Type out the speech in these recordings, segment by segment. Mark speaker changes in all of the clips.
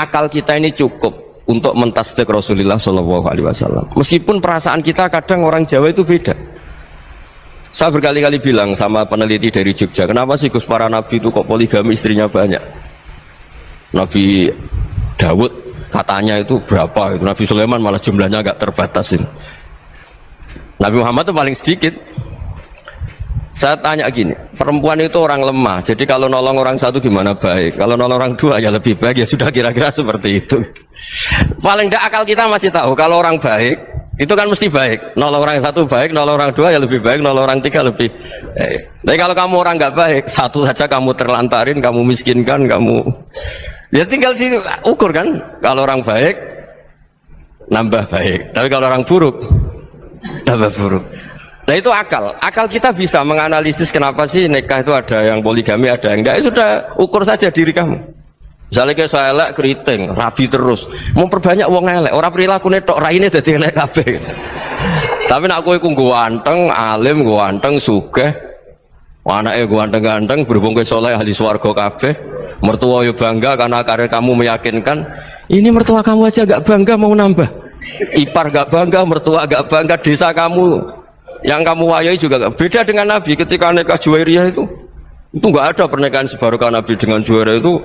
Speaker 1: akal kita ini cukup untuk mentasdik Rasulullah SAW. Meskipun perasaan kita kadang orang Jawa itu beda. Saya berkali-kali bilang sama peneliti dari Jogja, kenapa sih Gus para nabi itu kok poligami istrinya banyak? Nabi Dawud katanya itu berapa? Nabi Sulaiman malah jumlahnya agak terbatasin. Nabi Muhammad itu paling sedikit. Saya tanya gini, perempuan itu orang lemah, jadi kalau nolong orang satu gimana baik, kalau nolong orang dua ya lebih baik, ya sudah kira-kira seperti itu. Paling tidak akal kita masih tahu kalau orang baik itu kan mesti baik, nolong orang satu baik, nolong orang dua ya lebih baik, nolong orang tiga lebih baik. Tapi kalau kamu orang nggak baik, satu saja kamu terlantarin, kamu miskinkan, kamu ya tinggal diukur kan, kalau orang baik nambah baik, tapi kalau orang buruk nambah buruk. Nah itu akal kita bisa menganalisis kenapa sih nikah itu ada yang poligami, ada yang enggak. Ya sudah, ukur saja diri kamu. Misalnya kayak saya elek keriting, rabi terus, memperbanyak wong elek, orang perilaku netok raine dadi elek kabeh gitu. Tapi nak kowe ku ganteng, alim, ganteng, sugih, anake ganteng-ganteng, berhubung kowe saleh ahli swarga kabeh, mertua yo bangga karena karir kamu meyakinkan. Ini mertua kamu aja gak bangga mau nambah. Ipar gak bangga, mertua gak bangga, desa kamu yang kamu wayai juga gak. Beda dengan Nabi ketika nikah Juwairiyah itu nggak ada pernikahan sebarokah Nabi dengan Juwairiyah itu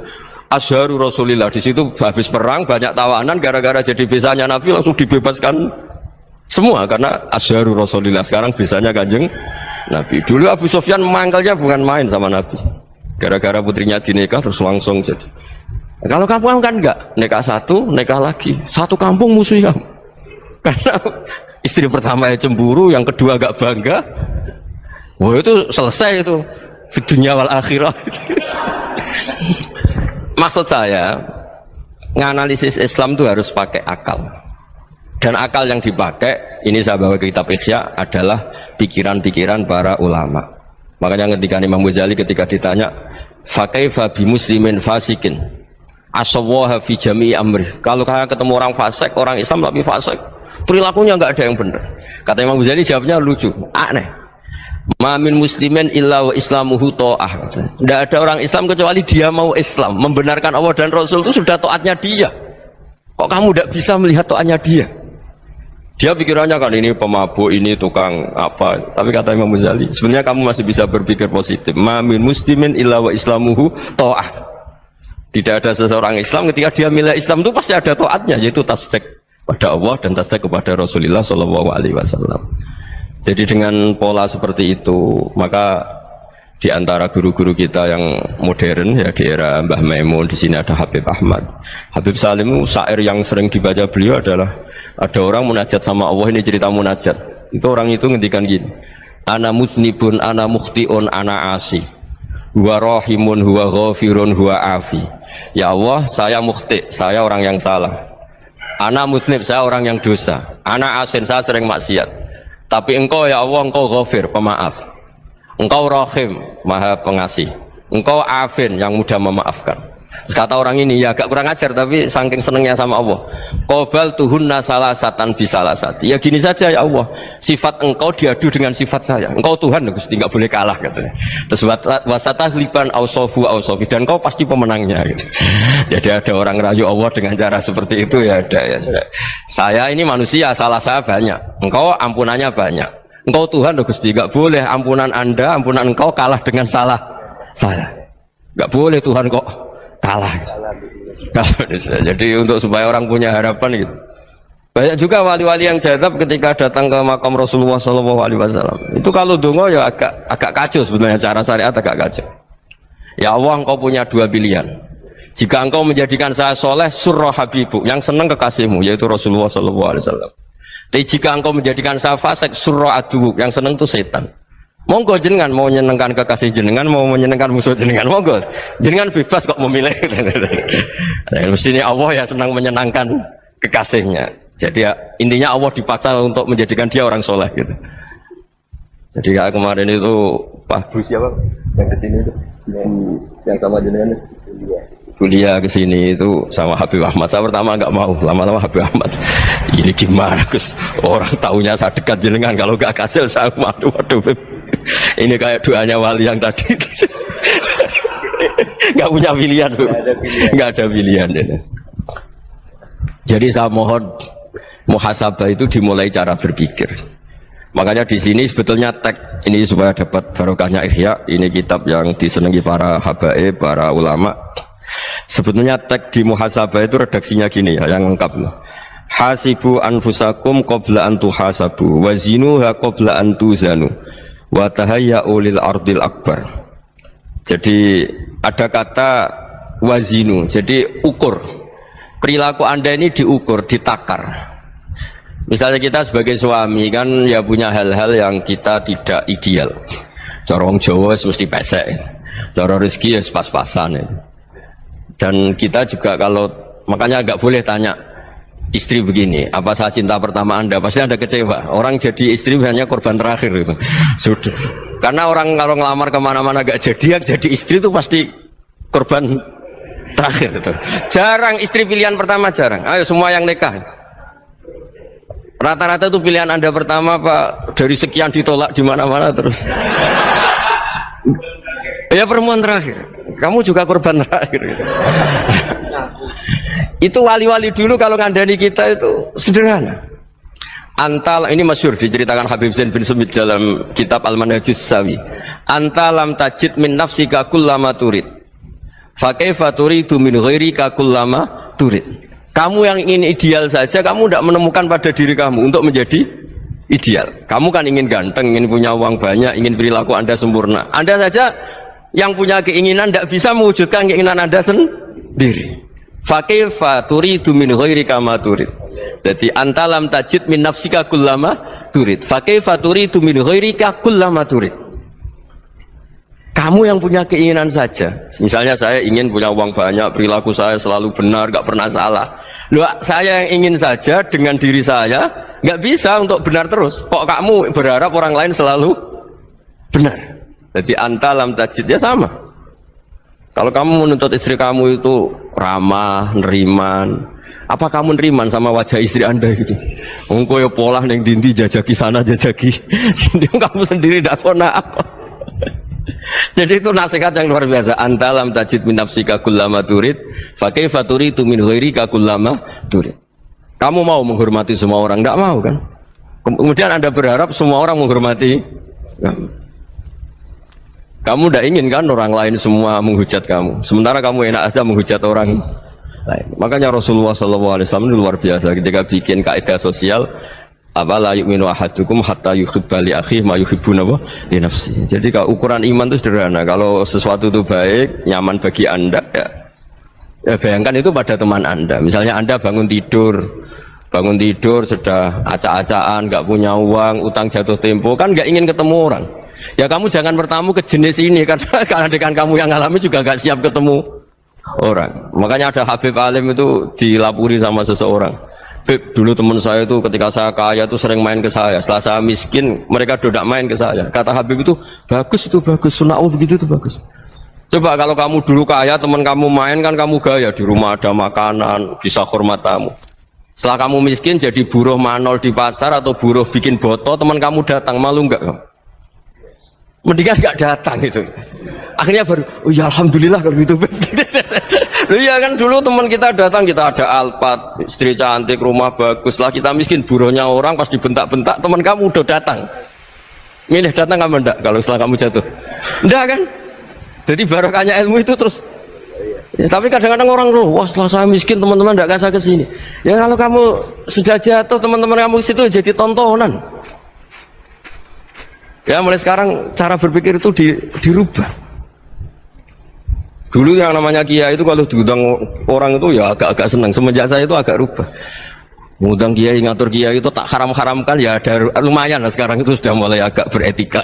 Speaker 1: Azharu Rasulillah. Di situ habis perang banyak tawanan, gara-gara jadi bisanya Nabi langsung dibebaskan semua karena Azharu Rasulillah. Sekarang bisanya Kanjeng Nabi. Dulu Abu Sufyan mangkalnya bukan main sama Nabi, gara-gara putrinya dinikah terus langsung jadi. Kalau kamu kan enggak, nikah satu, nikah lagi, satu kampung musuh kamu. Karena istri pertama ya cemburu, yang kedua agak bangga. Wah itu selesai itu dunia wal akhirah. Maksud saya, nganalisis Islam itu harus pakai akal. Dan akal yang dipakai, ini saya bawa ke kitab Ihya, adalah pikiran-pikiran para ulama. Makanya ketika Imam Ghazali ketika ditanya, fakaifa bi muslimin fasikin asawaha fi jami'i amri. Kalau kalian ketemu orang fasik, orang Islam tapi fasik, perilakunya nggak ada yang benar. Kata Imam Ghazali jawabnya lucu, aneh. Mamin muslimin illa wa islamuhu ta'ah. Tidak ada orang Islam kecuali dia mau Islam, membenarkan Allah dan Rasul itu sudah taatnya dia. Kok kamu tidak bisa melihat taatnya dia? Dia pikirannya kan ini pemabuk, ini tukang apa. Tapi kata Imam Ghazali, sebenarnya kamu masih bisa berpikir positif. Mamin muslimin illa wa islamuhu ta'ah. Tidak ada seseorang Islam ketika dia milih Islam itu pasti ada taatnya, yaitu tasdik pada Allah dan tasdik kepada Rasulullah SAW. Jadi dengan pola seperti itu, maka di antara guru-guru kita yang modern ya di era Mbah Maimun, di sini ada Habib Ahmad, Habib Salim, syair yang sering dibaca beliau adalah ada orang munajat sama Allah. Ini cerita munajat. Itu orang itu ngendikan gini, ana muznibun, ana mukhtiun, ana asi, huwa rahimun, huwa ghafirun, huwa afi. Ya Allah, saya mukhti, saya orang yang salah. Ana muznib, saya orang yang dosa. Ana asin, saya sering maksiat. Tapi engkau ya Allah, engkau ghafir, pemaaf. Engkau rahim, maha pengasih. Engkau afin, yang mudah memaafkan. Kata orang ini ya agak kurang ajar, tapi saking senengnya sama Allah, qobal tuhunna salasatan bisalasati. Ya gini saja ya Allah, sifat engkau diadu dengan sifat saya. Engkau Tuhan Gusti, nggak boleh kalah katanya. Terus wasatahliban ausofu ausofi, dan engkau pasti pemenangnya gitu. Jadi ada orang rayu Allah dengan cara seperti itu ya ada ya. Saya ini manusia, salah saya banyak. Engkau ampunannya banyak. Engkau Tuhan Gusti, nggak boleh ampunan Anda, ampunan engkau kalah dengan salah saya. Nggak boleh Tuhan kok kalah. Jadi untuk supaya orang punya harapan gitu. Banyak juga wali-wali yang jadab ketika datang ke makam Rasulullah SAW. Itu kalau dongo ya agak kacau sebetulnya, cara syariat agak kacau. Ya Allah, engkau punya dua pilihan. Jika engkau menjadikan saya soleh, surah habibu, yang senang kekasihmu, yaitu Rasulullah SAW. Tapi jika engkau menjadikan saya fasik, surah adubu, yang senang itu setan. Monggo jenengan mau menyenangkan kekasih jenengan, mau menyenangkan musuh jenengan, monggo jenengan bebas kok memilih. Mestinya Allah ya senang menyenangkan kekasihnya. Jadi ya, intinya Allah dipaksa untuk menjadikan dia orang soleh gitu. Jadi kayak kemarin itu Pak Bu siapa yang kesini itu, yang sama jenengan kuliah kesini itu sama Habib Ahmad. Saya pertama nggak mau, lama-lama Habib Ahmad ini gimana Gus, orang taunya saya dekat jenengan, kalau nggak kasil saya waduh ini kayak doanya wali yang tadi. Nggak punya pilihan, nggak ada pilihan ini. Jadi saya mohon muhasabah itu dimulai cara berpikir. Makanya di sini sebetulnya teks ini supaya dapat barokahnya Ihya, ini kitab yang disenangi para habaib, para ulama. Sebetulnya teks di muhasabah itu redaksinya gini ya, yang lengkap. Hasibu anfusakum qabla an tuhasabu wa zinuha qabla an tuzanu wa tahayya'u lil ardil akbar. Jadi ada kata wazinu, jadi ukur. Perilaku Anda ini diukur, ditakar. Misalnya kita sebagai suami kan ya punya hal-hal yang kita tidak ideal. Cara wong Jawa mesti pesek. Cara rezeki ya pas-pasan. Dan kita juga kalau makanya nggak boleh tanya istri begini, apa saat cinta pertama Anda? Pasti Anda kecewa. Orang jadi istri hanya korban terakhir itu. Sudah. Karena orang kalau ngelamar kemana-mana gak jadi, yang jadi istri itu pasti korban terakhir itu. Jarang istri pilihan pertama, jarang. Ayo semua yang nikah. Rata-rata itu pilihan Anda pertama Pak, dari sekian ditolak di mana-mana terus. Ya perempuan terakhir. Kamu juga korban terakhir gitu. Itu wali-wali dulu kalau ngandani kita itu sederhana. Antal ini masyhur diceritakan Habib Zain bin Sumit dalam kitab Al-Manhajus Sawi. Antalam tajid min nafsika kullama turid. Fa kaifa turidu min ghairika kullama turid. Kamu yang ingin ideal saja, kamu tidak menemukan pada diri kamu untuk menjadi ideal. Kamu kan ingin ganteng, ingin punya uang banyak, ingin perilaku Anda sempurna. Anda saja yang punya keinginan tidak bisa mewujudkan keinginan Anda sendiri. Fakaifa turidu min ghairika ma turid. Jadi antalam tajid min nafsika kullama turid. Fakaifa turidu min ghairika kullama turid. Kamu yang punya keinginan saja. Misalnya saya ingin punya uang banyak, perilaku saya selalu benar, gak pernah salah. Loh, saya yang ingin saja dengan diri saya, gak bisa untuk benar terus. Kok kamu berharap orang lain selalu benar? Jadi antalam tajid ya sama. Kalau kamu menuntut istri kamu itu ramah, neriman, apa kamu neriman sama wajah istri Anda gitu? Engkau ya pola neng dindi jajaki sana jajaki sini, kamu sendiri tidak pernah apa. Jadi itu nasihat yang luar biasa. Antalam tajid min nafsika kullama turid, fa kaifa turidu min ghairika kullama turid. Kamu mau menghormati semua orang? Tidak mau kan? Kemudian Anda berharap semua orang menghormati kamu. Kamu tidak ingin kan orang lain semua menghujat kamu. Sementara kamu enak aja menghujat orang lain. Makanya Rasulullah SAW itu luar biasa ketika bikin kaidah sosial. Apa la yu'minu ahadukum hatta yuhibba li akhihi ma yuhibbu li nafsi. Jadi kalau ukuran iman itu sederhana. Kalau sesuatu itu baik, nyaman bagi Anda ya bayangkan itu pada teman Anda. Misalnya Anda bangun tidur sudah acak-acakan, nggak punya uang, utang jatuh tempo, kan nggak ingin ketemu orang. Ya kamu jangan bertamu ke jenis ini karena dengan kamu yang alami juga nggak siap ketemu orang. Makanya ada Habib Alim itu dilapuri sama seseorang. Beb, dulu teman saya itu ketika saya kaya itu sering main ke saya. Setelah saya miskin, mereka tidak main ke saya. Kata Habib itu bagus, sunau begitu itu bagus. Coba kalau kamu dulu kaya, teman kamu main kan kamu gaya, di rumah ada makanan, bisa hormat tamu. Setelah kamu miskin jadi buruh manol di pasar atau buruh bikin boto, teman kamu datang, malu enggak kamu? Mendingan enggak datang itu. Akhirnya baru, oh ya alhamdulillah kalau gitu. Loh ya kan dulu teman kita datang, kita ada Alphard, istri cantik, rumah bagus lah, kita miskin, buruhnya orang pas dibentak-bentak, teman kamu udah datang. Milih datang apa enggak kalau setelah kamu jatuh? Enggak kan? Jadi barokahnya ilmu itu terus. Ya, tapi kadang-kadang orang loh, wah setelah saya miskin teman-teman enggak kasih ke sini. Ya kalau kamu sudah jatuh, teman-teman kamu situ jadi tontonan. Ya mulai sekarang cara berpikir itu dirubah. Dulu yang namanya kiai itu kalau diundang orang itu ya agak-agak senang. Semenjak saya itu agak rubah. Mengundang kiai, ngatur kiai itu tak haram-haramkan ya ada lumayan lah sekarang itu sudah mulai agak beretika.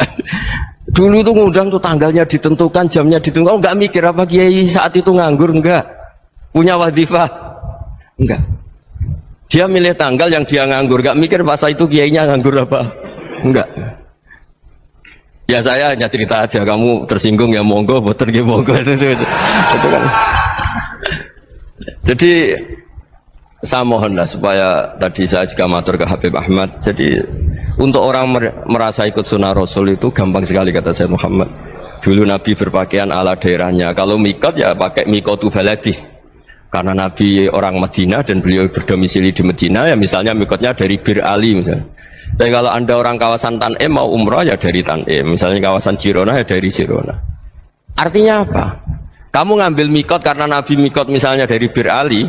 Speaker 1: Dulu itu ngundang tuh tanggalnya ditentukan, jamnya ditentukan. Enggak mikir apa kiai saat itu nganggur, enggak. Punya wadifah, enggak. Dia milih tanggal yang dia nganggur, enggak mikir masa itu kiainya nganggur apa, enggak. Ya saya hanya cerita aja, kamu tersinggung ya monggo, boten ya monggo itu kan. Jadi saya mohonlah supaya tadi saya juga matur ke Habib Ahmad. Jadi untuk orang merasa ikut sunnah Rasul itu gampang sekali kata Sayyid Muhammad. Dulu Nabi berpakaian ala daerahnya. Kalau mikot ya pakai mikotu baladi. Karena Nabi orang Madinah dan beliau berdomisili di Madinah, ya misalnya mikotnya dari Bir Ali misalnya. Tapi kalau Anda orang kawasan Tanim mau umrah ya dari Tanim, misalnya kawasan Jirona ya dari Jirona. Artinya apa? Kamu ngambil mikot karena Nabi mikot misalnya dari Bir Ali,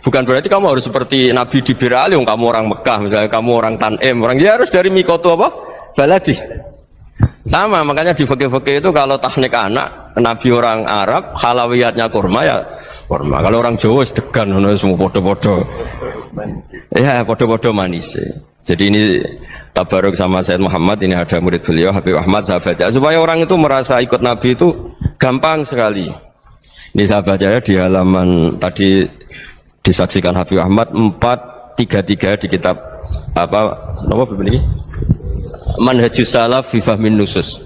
Speaker 1: bukan berarti kamu harus seperti Nabi di Bir Ali, kamu orang Mekah, misalnya kamu orang Tanim, orang dia harus dari mikot itu apa? Baladi. Sama, makanya di fikih-fikih itu kalau tahnik anak, Nabi orang Arab, halawiyatnya kurma ya kurma. Kalau orang Jawa sedegan, semua podo-podo. Ya, podo-podo manis. Jadi ini tabaruk sama Sayyid Muhammad, ini ada murid beliau, Habib Ahmad, sahabatnya. Supaya orang itu merasa ikut Nabi itu gampang sekali. Ini sahabatnya di halaman tadi disaksikan Habib Ahmad 433 di kitab apa ini? Manhajus Salaf fi Fahmin Nusus.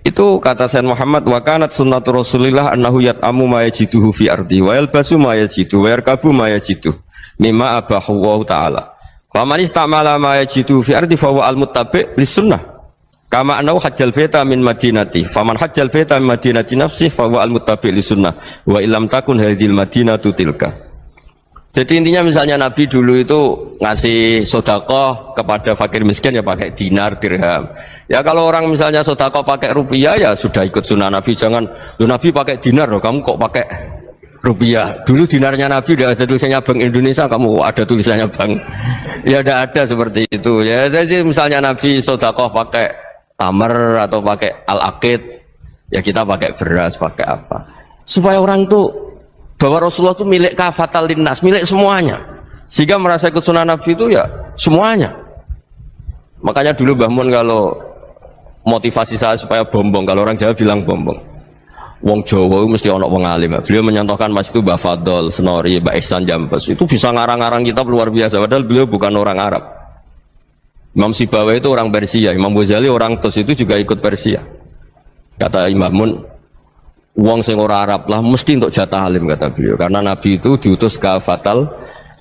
Speaker 1: Itu kata Sayyid Muhammad, wa kanat sunnatu Rasulillah annahu yat'amu ma yajiduhu fi ardi wa yalbasu ma yajidu wa yarkabu ma yajidu mimma abahu Allah Ta'ala. Fa man istamala ma yajidu fi ardi fa huwa al-muttabi' lis-sunnah. Kama annahu hajjal baita min madinati. Fa man hajjal baita min madinati nafsi fa huwa al-muttabi' lis-sunnah. Wa illam takun hadhil madinatu tilka. Jadi intinya misalnya Nabi dulu itu ngasih sedekah kepada fakir miskin ya pakai dinar, dirham. Ya kalau orang misalnya sedekah pakai rupiah ya sudah ikut sunnah Nabi. Jangan, Nabi pakai dinar loh, kamu kok pakai rupiah. Dulu dinarnya Nabi udah ada tulisannya Bank Indonesia, kamu ada tulisannya Bank. Ya tidak ada seperti itu. Ya jadi misalnya Nabi sedekah pakai tamar atau pakai al-aqid, ya kita pakai beras, pakai apa. Supaya orang tuh bahwa Rasulullah itu milik kafatal linnas, milik semuanya, sehingga merasa ikut sunnah Nabi itu ya semuanya. Makanya dulu Mbah Mun kalau motivasi saya supaya bombong, kalau orang Jawa bilang bombong, wong Jawa mesti ono wong alim. Beliau menyontohkan mas itu Mbah Fadol, Senori, Mbah Ihsan Jambes, itu bisa ngarang-ngarang kitab luar biasa, padahal beliau bukan orang Arab. Imam Sibawa itu orang Persia, Imam Ghazali orang Tus itu juga ikut Persia. Kata Imam Mun, wong sing ora Arab lah mesti untuk jatah alim, kata beliau, karena Nabi itu diutus kafatal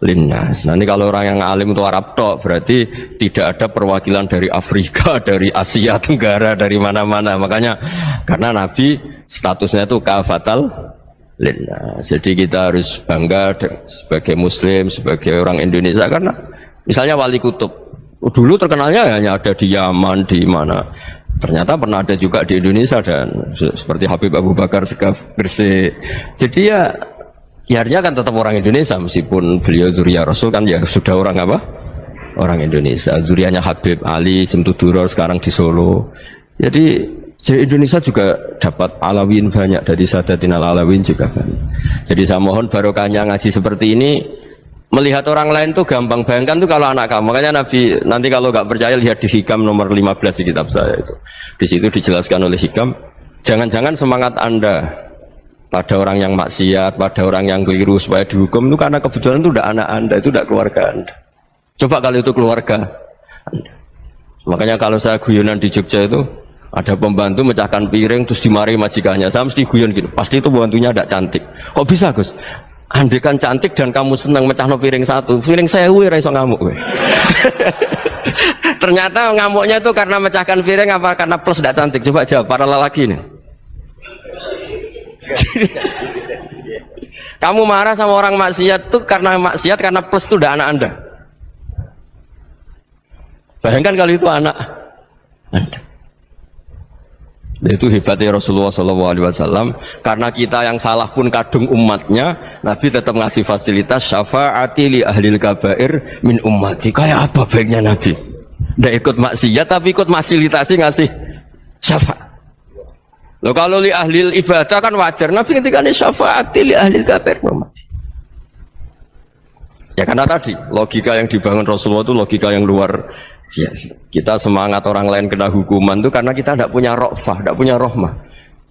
Speaker 1: linnas. Nah ini kalau orang yang alim itu Arab tok, berarti tidak ada perwakilan dari Afrika, dari Asia Tenggara, dari mana-mana. Makanya karena Nabi statusnya itu kafatal linnas, jadi kita harus bangga sebagai Muslim, sebagai orang Indonesia. Karena misalnya Wali Kutub dulu terkenalnya hanya ada di Yaman, di mana. Ternyata pernah ada juga di Indonesia, dan seperti Habib Abu Bakar Segaf Gresik. Jadi ya artinya kan tetap orang Indonesia, meskipun beliau dzurriyyah Rasul kan ya sudah orang apa? Orang Indonesia. Dzurriyyahnya Habib Ali Simtuduror sekarang di Solo. Jadi Indonesia juga dapat Alawin banyak, dari Sadatin Alawin juga banyak. Jadi saya mohon barokahnya ngaji seperti ini. Melihat orang lain tuh gampang, bayangkan tuh kalau anak kamu. Makanya Nabi, nanti kalau nggak percaya lihat di Hikam nomor 15 di kitab saya itu. Di situ dijelaskan oleh Hikam, jangan-jangan semangat Anda pada orang yang maksiat, pada orang yang keliru supaya dihukum itu karena kebetulan itu udah anak Anda, itu udah keluarga Anda. Coba kalau itu keluarga Anda. Makanya kalau saya guyonan di Jogja itu ada pembantu mecahkan piring terus dimarahi majikannya, saya mesti guyon gitu, pasti itu pembantunya tidak cantik. Kok bisa Gus? Andai kan cantik dan kamu senang mecahno piring satu, piring saya ra iso ngamuk kowe. Ternyata ngamuknya itu karena mecahkan piring apa karena plus tidak cantik? Coba jawab para lelaki ini. Kamu marah sama orang maksiat tuh karena maksiat, karena plus itu udah anak Anda. Bayangkan kalau itu anak Anda. Itu hebatnya Rasulullah SAW, karena kita yang salah pun kadung umatnya, Nabi tetap ngasih fasilitas syafaati li ahlil kabair min ummati. Kayak apa baiknya Nabi? Nggak ikut maksiat tapi ikut fasilitasi ngasih syafaat. Loh kalau li ahlil ibadah kan wajar, Nabi ketika ini syafaati li ahlil kabair min ummati. Ya karena tadi logika yang dibangun Rasulullah itu logika yang luar biasa. Kita semangat orang lain kena hukuman itu karena kita tidak punya ra'fah, tidak punya rahmah.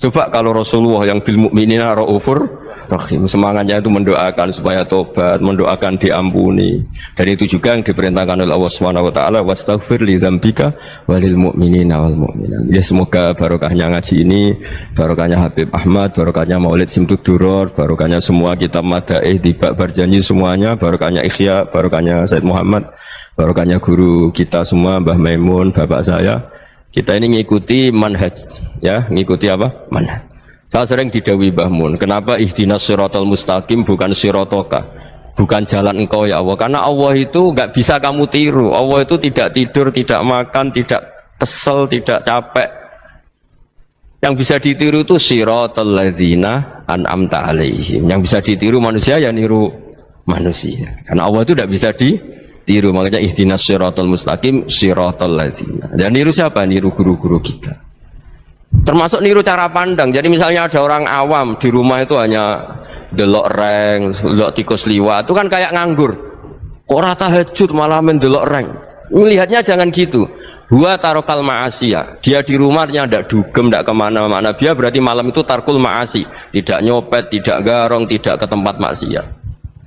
Speaker 1: Coba kalau Rasulullah yang bil mukminina raufur rahim, semangatnya itu mendoakan supaya tobat, mendoakan diampuni. Dan itu juga yang diperintahkan oleh Allah Subhanahu wa taala, wastaghfir li dzambika walil mu'minina wal mu'minat. Ya semoga barokahnya ngaji ini, barokahnya Habib Ahmad, barokahnya Maulid Simtuduror, barokahnya semua kitab madaih, tiba berjanji semuanya, barokahnya Ikhya, barokahnya Said Muhammad, barokahnya guru kita semua, Mbah Maimun, bapak saya. Kita ini ngikuti manhaj, ya, ngikuti apa? Manhaj. Saya sering didhawuhi Mbah Mun, kenapa ihdinas siratal mustaqim bukan siratoka, bukan jalan engkau ya Allah, karena Allah itu nggak bisa kamu tiru. Allah itu tidak tidur, tidak makan, tidak kesel, tidak capek. Yang bisa ditiru itu siratal ladzina an'amta alaihim. Yang bisa ditiru manusia ya niru manusia, karena Allah itu tidak bisa ditiru. Makanya ihdinas siratal mustaqim siratal ladzina. Dan niru siapa? Niru guru-guru kita. Termasuk niru cara pandang. Jadi misalnya ada orang awam di rumah itu hanya delok reng, delok tikus liwat, itu kan kayak nganggur. Kok ora tahajud malah mendelok reng. Melihatnya jangan gitu. Huwa tarokal ma'asiyah. Dia di rumahnya tidak dugem, tidak kemana-mana. Dia berarti malam itu tarkul ma'asi, tidak nyopet, tidak garong, tidak ke tempat maksiat.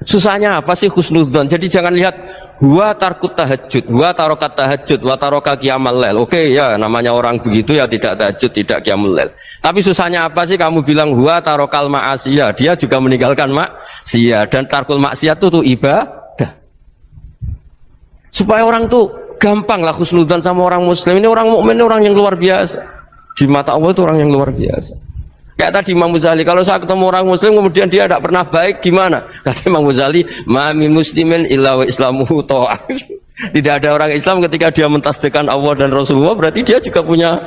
Speaker 1: Susahnya apa sih husnudzon? Jadi jangan lihat huwa tarkut tahajud, huwa tarokat tahajud, wa taroka qiyamul lail. Oke ya, namanya orang begitu ya tidak tahajud, tidak qiyamul lail. Tapi susahnya apa sih kamu bilang huwa tarokal ma'asiyah? Dia juga meninggalkan maksiat, dan tarkul maksiat itu tuh ibadah. Supaya orang tuh gampang lah husnudzon sama orang muslim. Ini orang mukmin, ini orang yang luar biasa. Di mata Allah itu orang yang luar biasa. Kayak tadi Imam Ghazali, kalau saya ketemu orang muslim kemudian dia tidak pernah baik, gimana? Kata Imam Ghazali, ma min muslimin illa wa islamuhu ta'ah. Tidak ada orang Islam ketika dia mentasdihkan Allah dan Rasulullah, berarti dia juga punya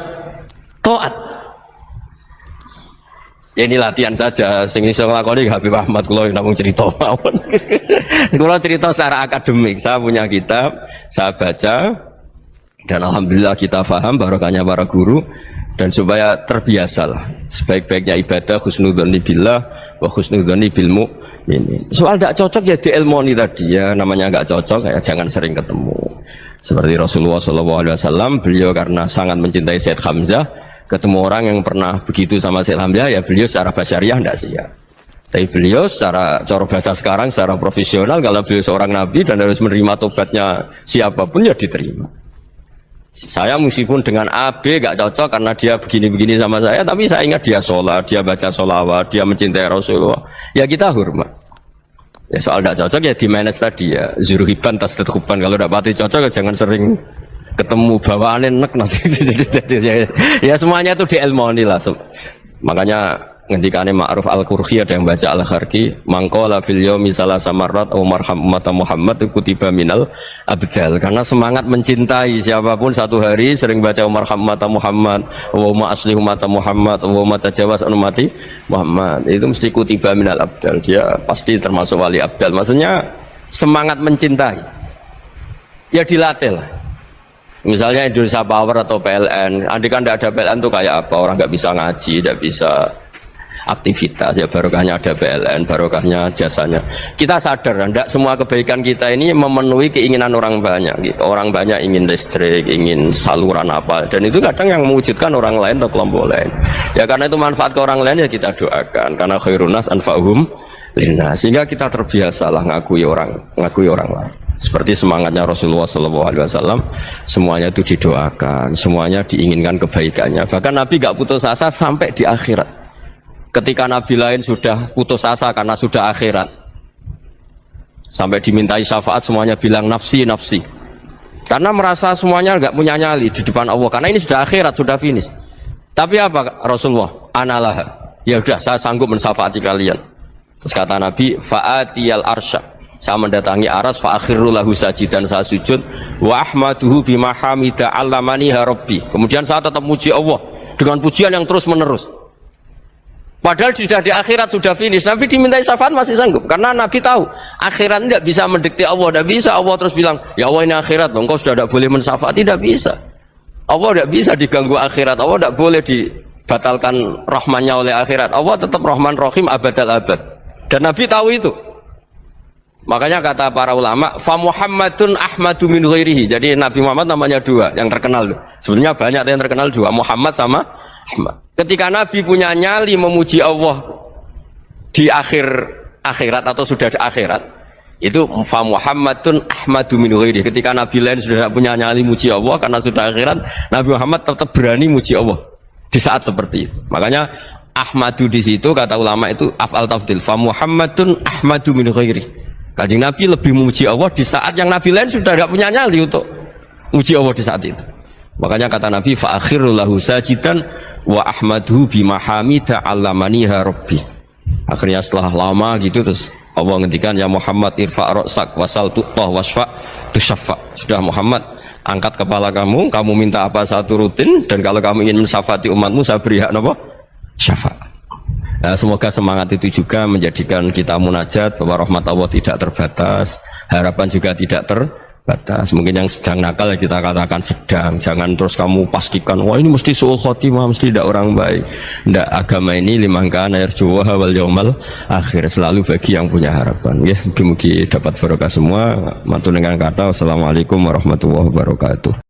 Speaker 1: taat. Ya ini latihan saja, sing iso nglakoni Habib Ahmad kula namung cerita mawon. Kula cerita secara akademik, saya punya kitab, saya baca, dan alhamdulillah kita paham barokahnya para guru. Dan supaya terbiasalah sebaik-baiknya ibadah husnudzoni billah wa husnudzoni bil mu'minin. Soal tidak cocok ya diilmoni tadi ya, namanya nggak cocok ya jangan sering ketemu. Seperti Rasulullah SAW, beliau karena sangat mencintai Sayyid Hamzah, ketemu orang yang pernah begitu sama Sayyid Hamzah ya beliau secara basyariah tidak siap. Tapi beliau secara cara bahasa sekarang, secara profesional, kalau beliau seorang nabi dan harus menerima tobatnya siapapun ya diterima. Saya meskipun dengan AB gak cocok karena dia begini-begini sama saya, tapi saya ingat dia sholat, dia baca sholawat, dia mencintai Rasulullah, ya kita hormat. Ya soal gak cocok ya di manage tadi ya, zuruhiban tas tetkuban. Kalau gak pati cocok ya jangan sering ketemu, bawaannya enak nanti. Ya semuanya itu diilmoni lah. Makanya ngendikane Ma'ruf Al-Qurhi, ada yang baca Al-Kharki, mangqala fil yaumi salasa marrat aw marham ummata Muhammad kutiba minal abdal. Karena semangat mencintai siapapun satu hari sering baca marham ummata Muhammad, wa ma asli ummata Muhammad, wa ma tajawaz an ummati Muhammad, itu mesti kutiba minal abdal. Dia pasti termasuk wali abdal. Maksudnya semangat mencintai ya dilatih lah. Misalnya Indonesia Power atau PLN, andai kan tidak ada PLN tuh kayak apa? Orang nggak bisa ngaji, tidak bisa aktivitas, ya barokahnya ada PLN, barokahnya jasanya. Kita sadar, tidak semua kebaikan kita ini memenuhi keinginan orang banyak gitu. Orang banyak ingin listrik, ingin saluran apa, dan itu kadang yang mewujudkan orang lain atau kelompok lain. Ya karena itu manfaat ke orang lain ya kita doakan, karena khairun nas anfa'uhum linnas. Sehingga kita terbiasalah ngakui orang lain. Seperti semangatnya Rasulullah SAW, semuanya itu didoakan, semuanya diinginkan kebaikannya. Bahkan Nabi gak putus asa sampai di akhirat. Ketika Nabi lain sudah putus asa karena sudah akhirat, sampai dimintai syafaat semuanya bilang nafsi, nafsi. Karena merasa semuanya nggak punya nyali di depan Allah. Karena ini sudah akhirat, sudah finish. Tapi apa Rasulullah? Analah. Ya udah, saya sanggup mensyafaati kalian. Terus kata Nabi, fa'atiyal arsya. Saya mendatangi aras, fa'akhiru lahu sajidan, saya sujud. Wa ahmaduhu bima hamida allamani rabbi. Kemudian saya tetap muji Allah dengan pujian yang terus menerus. Padahal sudah di akhirat, sudah finish. Nabi dimintai syafaat masih sanggup. Karena Nabi tahu akhirat tidak bisa mendikte Allah. Tidak bisa Allah terus bilang, ya Allah ini akhirat, engkau sudah tidak boleh mensyafaat. Tidak bisa. Allah tidak bisa diganggu akhirat. Allah tidak boleh dibatalkan rahmannya oleh akhirat. Allah tetap Rahman Rahim abadal abad. Dan Nabi tahu itu. Makanya kata para ulama, fa Muhammadun ahmadu min ghairihi. Jadi Nabi Muhammad namanya dua yang terkenal. Sebenarnya banyak yang terkenal dua, Muhammad sama Ahmad. Ketika Nabi punya nyali memuji Allah di akhirat atau sudah di akhirat, itu fa Muhammadun ahmadu min ghairihi. Ketika Nabi lain sudah punya nyali muji Allah karena sudah akhirat, Nabi Muhammad tetap berani muji Allah di saat seperti itu. Makanya ahmadu di situ kata ulama itu af'al tafdil, fa Muhammadun ahmadu min ghairihi. Kanjeng Nabi lebih memuji Allah di saat yang Nabi lain sudah tidak punya nyali untuk muji Allah di saat itu. Makanya kata Nabi fa akhiru lahu sajidan wa ahmadhu bimahamida 'allamaniha rabbi. Akhirnya setelah lama gitu terus Allah ngendikan ya Muhammad irfa' ra'sak wasal tu'tah wasfa' tusyaffa. Sudah Muhammad, angkat kepala kamu minta apa saya turutin, dan kalau kamu ingin mensyafaati umatmu saya beri hak apa? Syafaat. Nah, semoga semangat itu juga menjadikan kita munajat bahwa rahmat Allah tidak terbatas, harapan juga tidak terbatas. Mungkin yang sedang nakal ya kita katakan sedang, jangan terus kamu pastikan wah ini mesti suul khotimah, mesti tidak orang baik. Tidak, agama ini liman kana yarjuwa wal yaumal akhir, selalu bagi yang punya harapan. Ya, mungkin dapat barokah semua. Matur dengan kata wassalamualaikum warahmatullahi wabarakatuh.